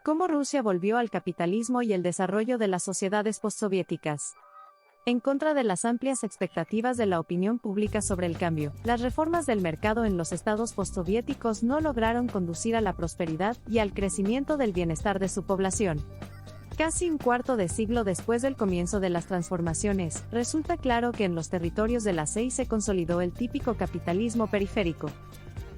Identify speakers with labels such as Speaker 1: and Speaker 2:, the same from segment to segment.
Speaker 1: Cómo Rusia volvió al capitalismo y el desarrollo de las sociedades postsoviéticas. En contra de las amplias expectativas de la opinión pública sobre el cambio, las reformas del mercado en los estados postsoviéticos no lograron conducir a la prosperidad y al crecimiento del bienestar de su población. Casi un cuarto de siglo después del comienzo de las transformaciones, resulta claro que en los territorios de la SEI se consolidó el típico capitalismo periférico.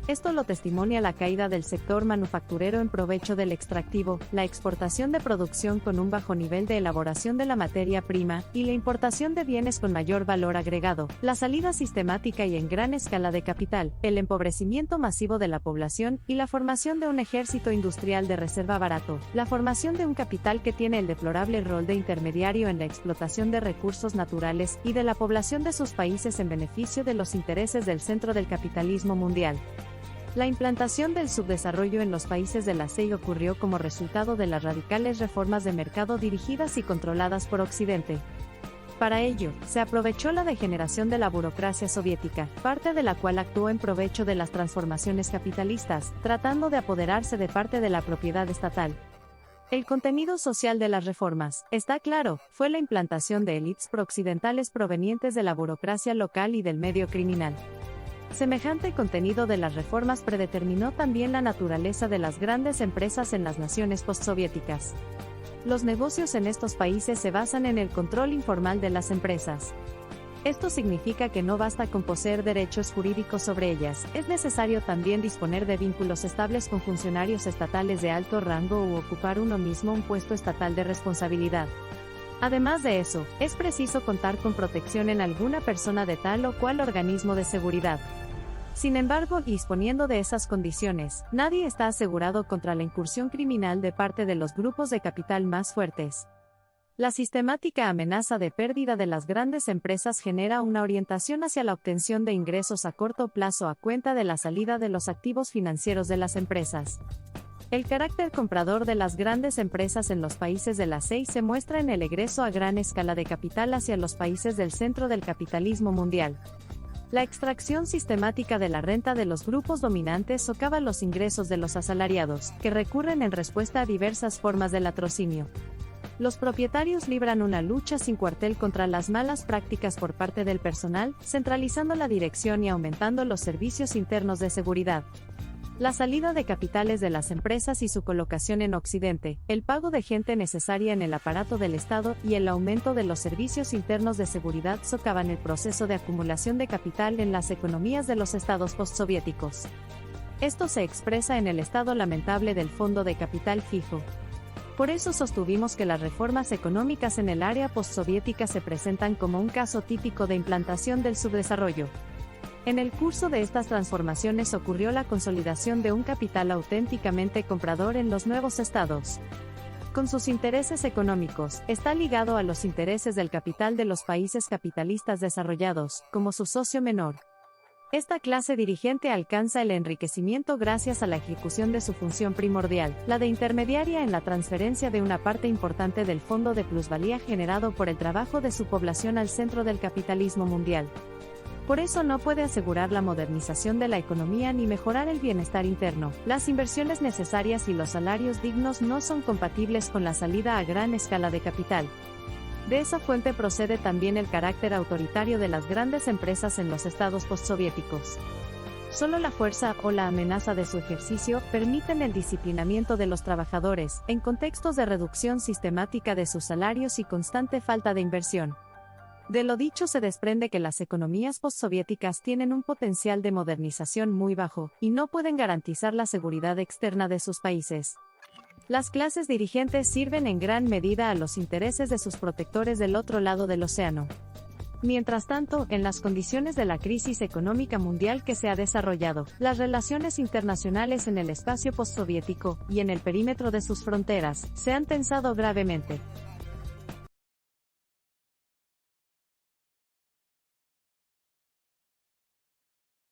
Speaker 1: Esto lo testimonia la caída del sector manufacturero en provecho del extractivo, la exportación de producción con un bajo nivel de elaboración de la materia prima, y la importación de bienes con mayor valor agregado, la salida sistemática y en gran escala de capital, el empobrecimiento masivo de la población y la formación de un ejército industrial de reserva barato, la formación de un capital que tiene el deplorable rol de intermediario en la explotación de recursos naturales y de la población de sus países en beneficio de los intereses del centro del capitalismo mundial. La implantación del subdesarrollo en los países de la SEI ocurrió como resultado de las radicales reformas de mercado dirigidas y controladas por Occidente. Para ello, se aprovechó la degeneración de la burocracia soviética, parte de la cual actuó en provecho de las transformaciones capitalistas, tratando de apoderarse de parte de la propiedad estatal. El contenido social de las reformas, está claro, fue la implantación de élites prooccidentales provenientes de la burocracia local y del medio criminal. Semejante contenido de las reformas predeterminó también la naturaleza de las grandes empresas en las naciones postsoviéticas. Los negocios en estos países se basan en el control informal de las empresas. Esto significa que no basta con poseer derechos jurídicos sobre ellas, es necesario también disponer de vínculos estables con funcionarios estatales de alto rango u ocupar uno mismo un puesto estatal de responsabilidad. Además de eso, es preciso contar con protección en alguna persona de tal o cual organismo de seguridad. Sin embargo, disponiendo de esas condiciones, nadie está asegurado contra la incursión criminal de parte de los grupos de capital más fuertes. La sistemática amenaza de pérdida de las grandes empresas genera una orientación hacia la obtención de ingresos a corto plazo a cuenta de la salida de los activos financieros de las empresas. El carácter comprador de las grandes empresas en los países de la SEI se muestra en el egreso a gran escala de capital hacia los países del centro del capitalismo mundial. La extracción sistemática de la renta de los grupos dominantes socava los ingresos de los asalariados, que recurren en respuesta a diversas formas de latrocinio. Los propietarios libran una lucha sin cuartel contra las malas prácticas por parte del personal, centralizando la dirección y aumentando los servicios internos de seguridad. La salida de capitales de las empresas y su colocación en Occidente, el pago de gente necesaria en el aparato del Estado y el aumento de los servicios internos de seguridad socavan el proceso de acumulación de capital en las economías de los estados postsoviéticos. Esto se expresa en el estado lamentable del fondo de capital fijo. Por eso sostuvimos que las reformas económicas en el área postsoviética se presentan como un caso típico de implantación del subdesarrollo. En el curso de estas transformaciones ocurrió la consolidación de un capital auténticamente comprador en los nuevos estados. Con sus intereses económicos, está ligado a los intereses del capital de los países capitalistas desarrollados, como su socio menor. Esta clase dirigente alcanza el enriquecimiento gracias a la ejecución de su función primordial, la de intermediaria en la transferencia de una parte importante del fondo de plusvalía generado por el trabajo de su población al centro del capitalismo mundial. Por eso no puede asegurar la modernización de la economía ni mejorar el bienestar interno. Las inversiones necesarias y los salarios dignos no son compatibles con la salida a gran escala de capital. De esa fuente procede también el carácter autoritario de las grandes empresas en los estados postsoviéticos. Solo la fuerza o la amenaza de su ejercicio permiten el disciplinamiento de los trabajadores, en contextos de reducción sistemática de sus salarios y constante falta de inversión. De lo dicho se desprende que las economías postsoviéticas tienen un potencial de modernización muy bajo, y no pueden garantizar la seguridad externa de sus países. Las clases dirigentes sirven en gran medida a los intereses de sus protectores del otro lado del océano. Mientras tanto, en las condiciones de la crisis económica mundial que se ha desarrollado, las relaciones internacionales en el espacio postsoviético, y en el perímetro de sus fronteras, se han tensado gravemente.